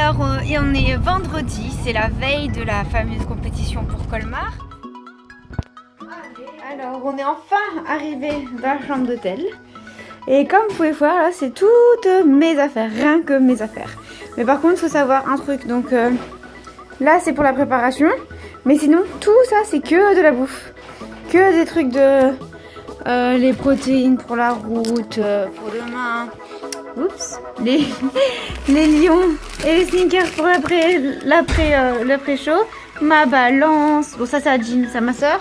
Alors on est vendredi, c'est la veille de la fameuse compétition pour Colmar. Alors on est enfin arrivé dans la chambre d'hôtel. Et comme vous pouvez voir là, c'est toutes mes affaires, rien que mes affaires. Mais par contre il faut savoir un truc, donc là c'est pour la préparation. Mais sinon tout ça c'est que de la bouffe. Que des trucs de les protéines pour la route, pour demain. Oups, les lions et les sneakers pour l'après-chaud. Ma balance, bon ça c'est à Jean, c'est à ma soeur.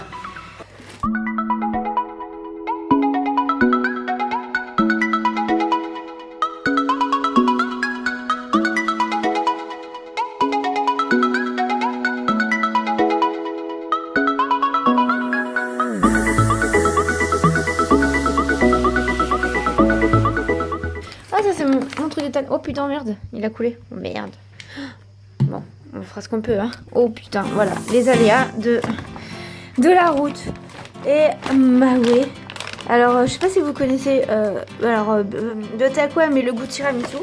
Mon truc de tanne. Oh putain, merde, il a coulé. Oh, merde. Bon, on fera ce qu'on peut, hein. Oh putain, voilà, les aléas de la route. Et bah oui. Alors, je sais pas si vous connaissez de Takwa, mais le goût tiramisu.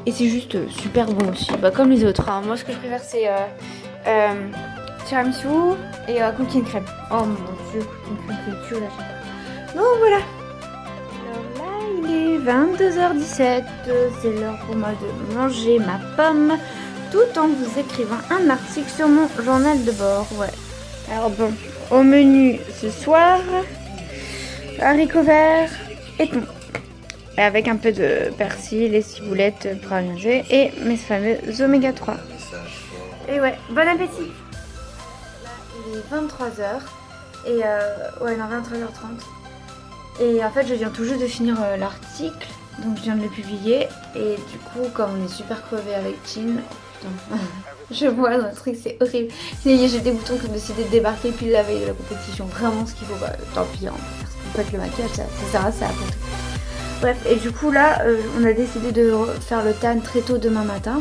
Et c'est juste super bon aussi, bah, comme les autres. Hein. Moi, ce que je préfère, c'est tiramisu et cookies and crème. Oh mon dieu, cookies and crème, c'est chaud là. Donc voilà. 22h17, c'est l'heure pour moi de manger ma pomme tout en vous écrivant un article sur mon journal de bord. Ouais. Alors bon, au menu ce soir, haricots verts et thon. Avec un peu de persil et ciboulettes pour allonger et mes fameux oméga 3. Et ouais, bon appétit. Là, il est 23h et ouais non 23h30. Et en fait, je viens tout juste de finir l'article, donc je viens de le publier. Et du coup, comme on est super crevés avec Jean, putain, je vois dans le truc, c'est horrible. J'ai des boutons qui ont décidé de débarquer puis la veille de la compétition. Vraiment, ce qu'il faut, bah, tant pis, hein, on peut être le maquillage, ça sert à pour tout. Bref, et du coup, là, on a décidé de faire le tan très tôt demain matin.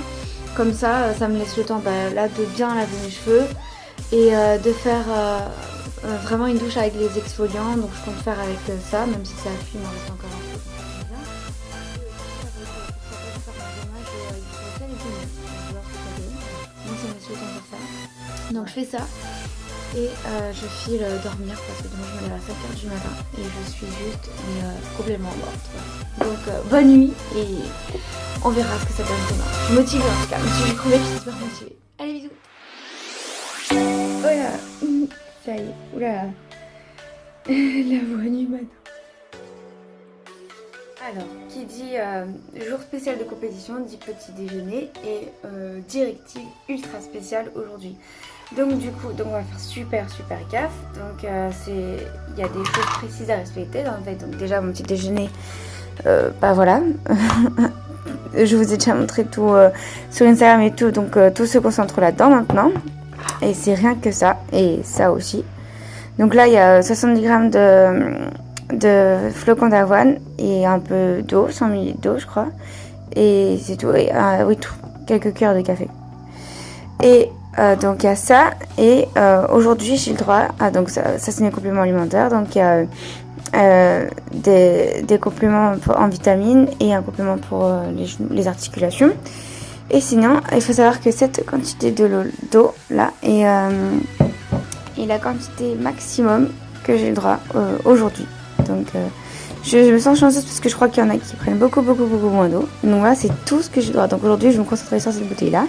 Comme ça, ça me laisse le temps, bah, là, de bien laver mes cheveux et de faire. Vraiment une douche avec les exfoliants, donc je compte faire avec ça, même si ça fume, il en reste encore un peu. Donc je fais ça et je file dormir parce que demain je me lève à 5h du matin et je suis juste complètement morte. Donc bonne nuit et on verra ce que ça donne demain. Je suis motivée en tout cas, même si je suis crevée, je suis super motivée. Allez bisous. Voilà. Ça y est, oulala, la voix du matin. Alors, qui dit jour spécial de compétition, dit petit déjeuner et directive ultra spéciale aujourd'hui. Donc du coup, on va faire super gaffe. Donc il y a des choses précises à respecter en fait. Donc déjà mon petit déjeuner, bah voilà. Je vous ai déjà montré tout sur Instagram et tout, donc tout se concentre là-dedans maintenant. Et c'est rien que ça, et ça aussi. Donc là, il y a 70 grammes de flocons d'avoine et un peu d'eau, 100 ml d'eau, je crois. Et c'est tout. Et oui, tout. Quelques cuillères de café. Et donc, il y a ça. Et aujourd'hui, j'ai le droit à... Donc, ça c'est mes compléments alimentaires. Donc, il y a des compléments en vitamines et un complément pour les articulations. Et sinon, il faut savoir que cette quantité d'eau là est la quantité maximum que j'ai le droit aujourd'hui. Donc je me sens chanceuse parce que je crois qu'il y en a qui prennent beaucoup moins d'eau. Donc voilà, c'est tout ce que j'ai le droit. Donc aujourd'hui, je vais me concentrer sur cette bouteille là.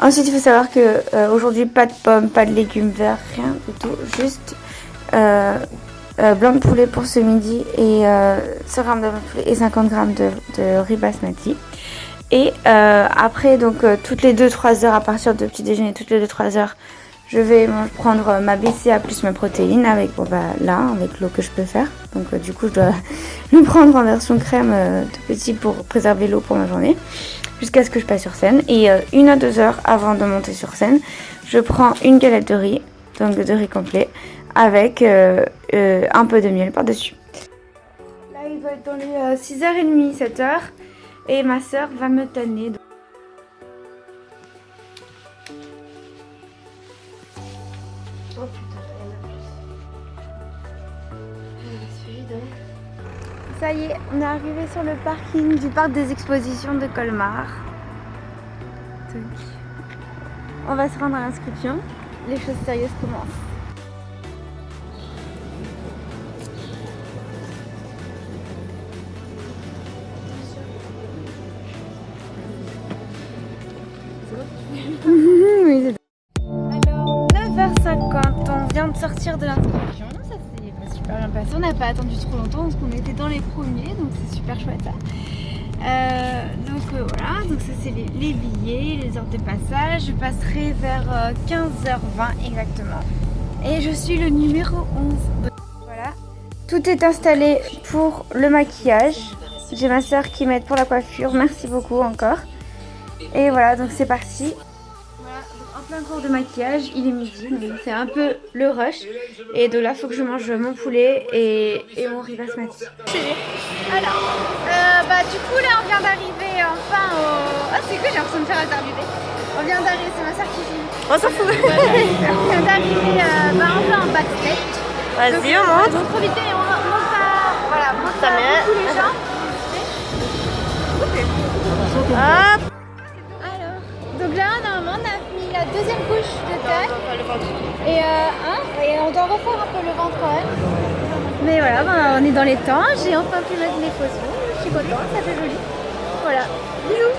Ensuite, il faut savoir que aujourd'hui, pas de pommes, pas de légumes verts, rien du tout. Juste blanc de poulet pour ce midi et 100 g de blanc de poulet et 50 g de riz basmati. Et après, donc toutes les 2-3 heures, à partir de petit déjeuner, toutes les 2-3 heures, je vais prendre ma BCA plus ma protéine avec, avec l'eau que je peux faire. Donc du coup, je dois le prendre en version crème tout petit pour préserver l'eau pour ma journée, jusqu'à ce que je passe sur scène. Et 1 à 2 heures avant de monter sur scène, je prends une galette de riz, donc de riz complet, avec un peu de miel par-dessus. Là, il va être dans les 6h30, 7h. Et ma soeur va me tanner. Oh putain, ça y est, on est arrivé sur le parking du parc des expositions de Colmar. Donc, on va se rendre à l'inscription. Les choses sérieuses commencent. Oui, alors, 9h50, on vient de sortir de l'inscription. Ça s'est pas super bien passé. On n'a pas attendu trop longtemps parce qu'on était dans les premiers, donc c'est super chouette. Voilà, donc ça c'est les billets, les heures de passage. Je passerai vers 15h20 exactement. Et je suis le numéro 11. Voilà, tout est installé pour le maquillage. J'ai ma soeur qui m'aide pour la coiffure, merci beaucoup encore. Et voilà, donc c'est parti. Voilà, donc en plein cours de maquillage, il est midi, donc c'est un peu le rush. Et de là, il faut que je mange mon poulet et mon riz basmati. Alors, du coup là, on vient d'arriver enfin au... Ah, c'est cool, j'ai l'impression de faire interviewer. On vient d'arriver, c'est ma soeur qui filme. On s'en fout. On vient d'arriver enfin en backstage. Vas-y, on monte. Donc profitez et on monte pas... Voilà, on monte pas beaucoup les gens. Hop. Donc là, normalement, on a mis la deuxième couche de taille. Et on doit refaire un peu le ventre quand même. Mais voilà, on est dans les temps. J'ai enfin pu mettre mes photos. Je suis contente, ça fait joli. Voilà, bisous.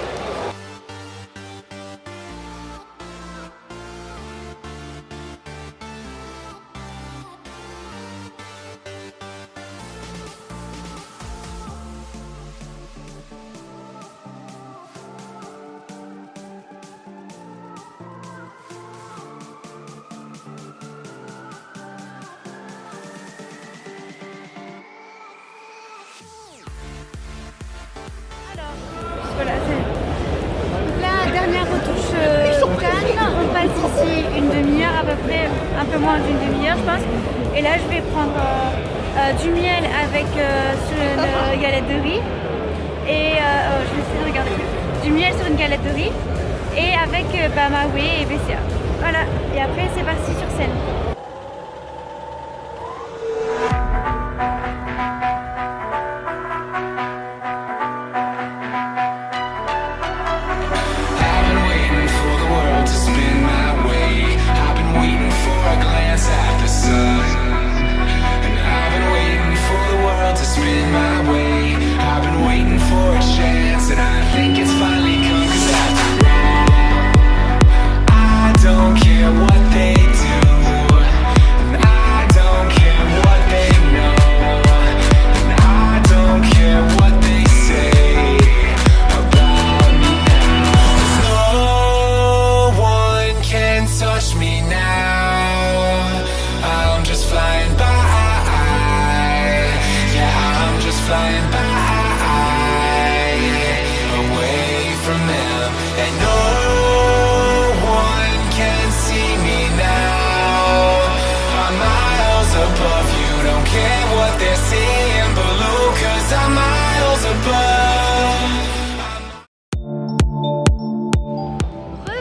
Voilà, c'est la dernière retouche calme. On passe ici une demi-heure à peu près, un peu moins d'une demi-heure je pense. Et là je vais prendre du miel avec sur une galette de riz. Et je vais essayer de regarder. Du miel sur une galette de riz. Et avec Maoué et BCA. Voilà, et après c'est parti sur scène.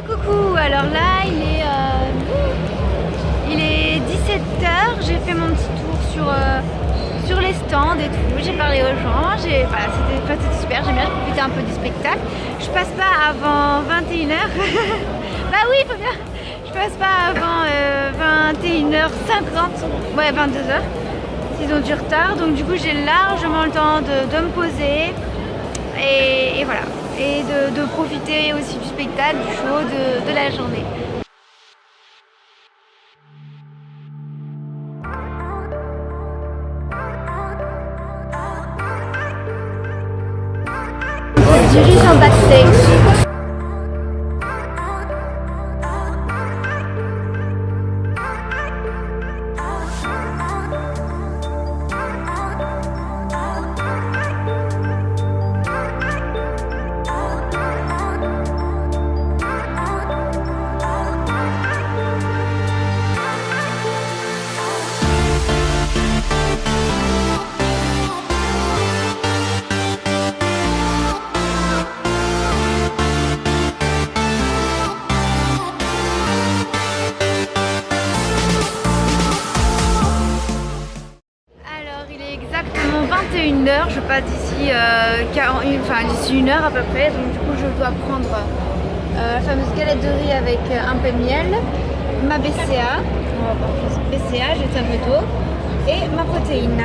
Coucou, alors là il est 17h, j'ai fait mon petit tour sur les stands et tout, j'ai parlé aux gens, c'était super, j'aime bien profiter un peu du spectacle. Je passe pas avant 21h, bah oui il faut bien, je passe pas avant 21h50, ouais 22h, s'ils ont du retard, donc du coup j'ai largement le temps de me poser et voilà. Et de profiter aussi du spectacle, du show, de la journée. On se dirige en backstage. Exactement 21h, je passe d'ici d'ici 1 heure à peu près, donc du coup je dois prendre la fameuse galette de riz avec un peu de miel, ma BCA, on va voir BCA, j'ai un peu d'eau et ma protéine.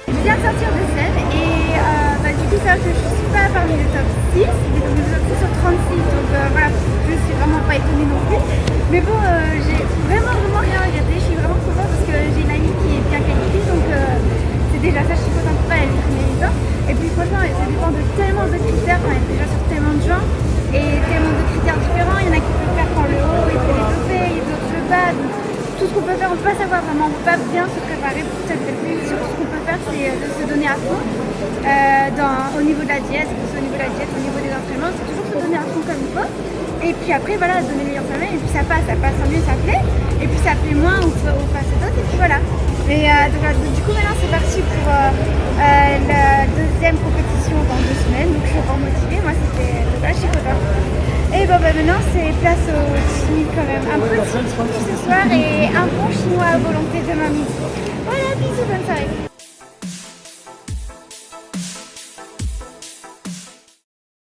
Je viens de sortir de scène et du coup ça que je suis pas parmi le top 6, mais donc le top 6 sur 36, donc voilà, je suis vraiment pas étonnée non plus. Mais bon, j'ai vraiment rien regretté, je suis vraiment contente parce que j'ai une amie qui est bien qualifiée, donc c'est déjà ça, je suis contente pour elle, elle est méritante. Et puis franchement, ça dépend de tellement de critères, on est déjà sur tellement de gens et tellement de critères différents. Il y en a qui peuvent faire quand le haut est très développé, il y a d'autres le bas. Donc, tout ce qu'on peut faire, on peut pas savoir vraiment, on peut pas bien se préparer pour cette belle. Surtout ce qu'on peut faire, c'est de se donner à fond au niveau de la diète, que ce soit au niveau de la diète, au niveau des entraînements, c'est toujours se donner à fond comme il faut. Et puis après, voilà, donner le meilleur soi-même, et puis ça passe tant mieux, ça plaît. Et puis ça plaît moins ou passe d'autres, et puis voilà. Et donc, du coup, maintenant, c'est parti pour la deuxième compétition dans 2 semaines, donc je suis encore motivée, moi, donc là, je suis contente. Et bon, maintenant, c'est place au chimie quand même. Un petit ce soir et un bon chinois à volonté demain midi. Voilà, bisous, bonne soirée.